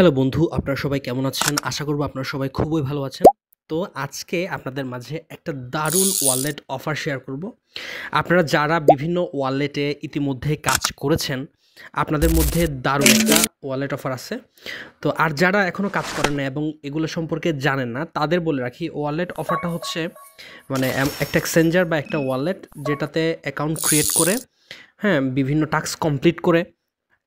Hello বন্ধু, আপনারা সবাই কেমন আছেন? আশা করব আপনারা সবাই খুবই ভালো আছেন। তো আজকে আপনাদের মাঝে একটা দারুণ ওয়ালেট অফার শেয়ার করব। আপনারা যারা বিভিন্ন ওয়ালেটে ইতিমধ্যে কাজ করেছেন, আপনাদের মধ্যে দারুণ একটা ওয়ালেট অফার আছে। তো আর যারা এখনও কাজ করেন না এবং এগুলো সম্পর্কে জানেন না, তাদের বলে রাখি, ওয়ালেট অফারটা হচ্ছে মানে একটা এক্সচেঞ্জার বা একটা ওয়ালেট যেটাতে অ্যাকাউন্ট ক্রিয়েট করে, হ্যাঁ, বিভিন্ন টাস্ক কমপ্লিট করে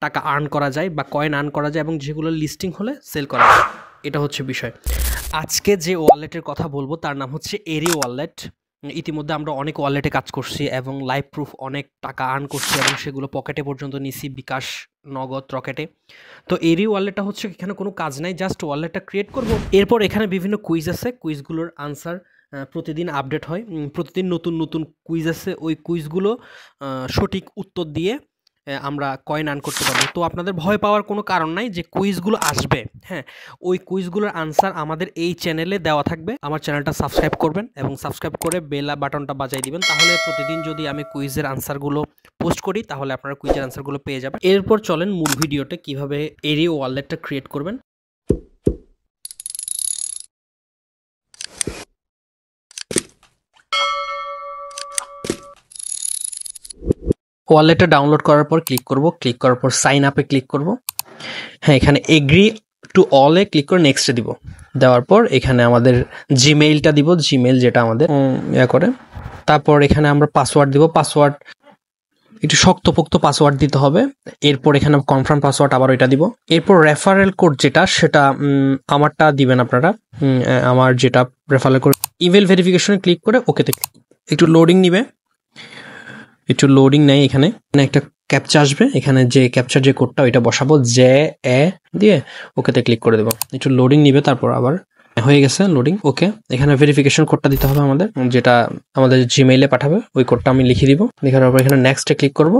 টাকা আর্ন করা যায় বা কয়েন আর্ন করা যায় এবং যেগুলো লিস্টিং হলে সেল করা যায়। এটা হচ্ছে বিষয়। আজকে যে ওয়ালেটের কথা বলবো তার নাম হচ্ছে এরি ওয়ালেট। ইতিমধ্যে আমরা অনেক ওয়ালেটে কাজ করছি এবং লাইভ প্রুফ অনেক টাকা আর্ন করছি এবং সেগুলো পকেটে পর্যন্ত নিছি, বিকাশ, নগদ, রকেটে। তো এরি ওয়ালেটটা হচ্ছে এখানে কোনো কাজ নাই, জাস্ট ওয়ালেটটা ক্রিয়েট করব। এরপর এখানে বিভিন্ন কুইজ আছে, কুইজগুলোর আনসার প্রতিদিন আপডেট হয়। প্রতিদিন নতুন নতুন কুইজ আছে, ওই কুইজগুলো সঠিক উত্তর দিয়ে আমরা কয়েন আর্ন করতে পারবো। তো আপনাদের ভয় পাওয়ার কোনো কারণ নাই, যে কুইজগুলো আসবে, হ্যাঁ, ওই কুইজগুলোর আনসার আমাদের এই চ্যানেলে দেওয়া থাকবে। আমার চ্যানেলটা সাবস্ক্রাইব করবেন এবং সাবস্ক্রাইব করে বেল বাটনটা বাজাই দিবেন, তাহলে প্রতিদিন যদি আমি কুইজের আনসারগুলো পোস্ট করি তাহলে আপনারা কুইজের আনসারগুলো পেয়ে যাবেন। এরপর চলেন মূল ভিডিওতে কিভাবে এরি ওয়ালেটটা ক্রিয়েট করবেন। ওয়ালেটটা ডাউনলোড করার পর ক্লিক করার পর সাইন আপে ক্লিক করব। হ্যাঁ, এখানে এগ্রি টু অলে ক্লিক করে নেক্সটে দিব। দেওয়ার পর এখানে আমাদের জিমেইলটা দিব, জিমেইল যেটা আমাদের করে। তারপর এখানে আমরা পাসওয়ার্ড দিব। পাসওয়ার্ড একটু শক্তপোক্ত পাসওয়ার্ড দিতে হবে। এরপর এখানে কনফার্ম পাসওয়ার্ড আবার ওইটা দিব। এরপর রেফারেল কোড যেটা, সেটা আমারটা দিবেন আপনারা। আমার যেটা রেফারেল কোড, ইমেল ভেরিফিকেশনে ক্লিক করে ওকেতে একটু লোডিং নিবে, একটু লোডিং নেই। এখানে একটা ক্যাপচা আসবে, এখানে যে ক্যাপচার যে কোডটা ওইটা বসাবো, জে এ দিয়ে ওকেতে ক্লিক করে দেবো। একটু লোডিং নিবে, তারপর আবার হয়ে গেছে লোডিং। ওকে, এখানে ভেরিফিকেশন কোডটা দিতে হবে আমাদের, যেটা আমাদের জিমেইলে পাঠাবে। ওই কোডটা আমি লিখে দিব। লেখার পর এখানে নেক্সটে ক্লিক করব।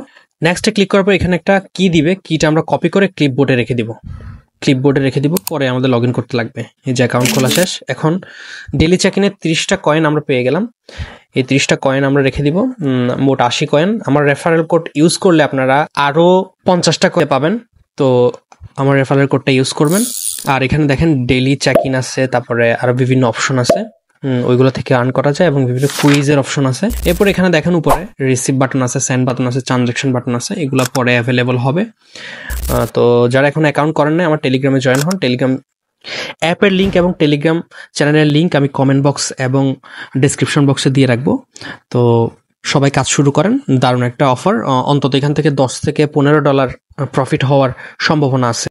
নেক্সটে ক্লিক করার পর এখানে একটা কি দিবে, কিটা আমরা কপি করে ক্লিপবোর্ডে রেখে দিব। পরে আমাদের লগ ইন করতে লাগবে। এই যে অ্যাকাউন্ট খোলা শেষ। এখন ডেইলি চেক-ইনে 30টা কয়েন আমরা পেয়ে গেলাম। এই 30টা কয়েন আমরা রেখে দিব, মোট 80 কয়েন। আমার রেফারেল কোড ইউজ করলে আপনারা আরো 50টা কয়েন পাবেন। তো আমার রেফারেল কোডটা ইউজ করবেন। আর এখানে দেখেন ডেইলি চেক-ইন আছে, তারপরে আরো বিভিন্ন অপশন আছে, ওইগুলো থেকে আর্ন করা যায় এবং বিভিন্ন কুইজের অপশন আছে। এরপর এখানে দেখেন উপরে রিসিভ বাটন আছে, সেন্ড বাটন আছে, ট্রানজাকশন বাটন আছে, এগুলো পরে অ্যাভেলেবল হবে। তো যারা এখন অ্যাকাউন্ট করেন না, আমার টেলিগ্রামে জয়েন হন। টেলিগ্রাম অ্যাপের লিঙ্ক এবং টেলিগ্রাম চ্যানেলের লিঙ্ক আমি কমেন্ট বক্স এবং ডেসক্রিপশন বক্সে দিয়ে রাখবো। তো সবাই কাজ শুরু করেন। দারুণ একটা অফার। অন্তত এখান থেকে $10 থেকে $15 প্রফিট হওয়ার সম্ভাবনা আছে।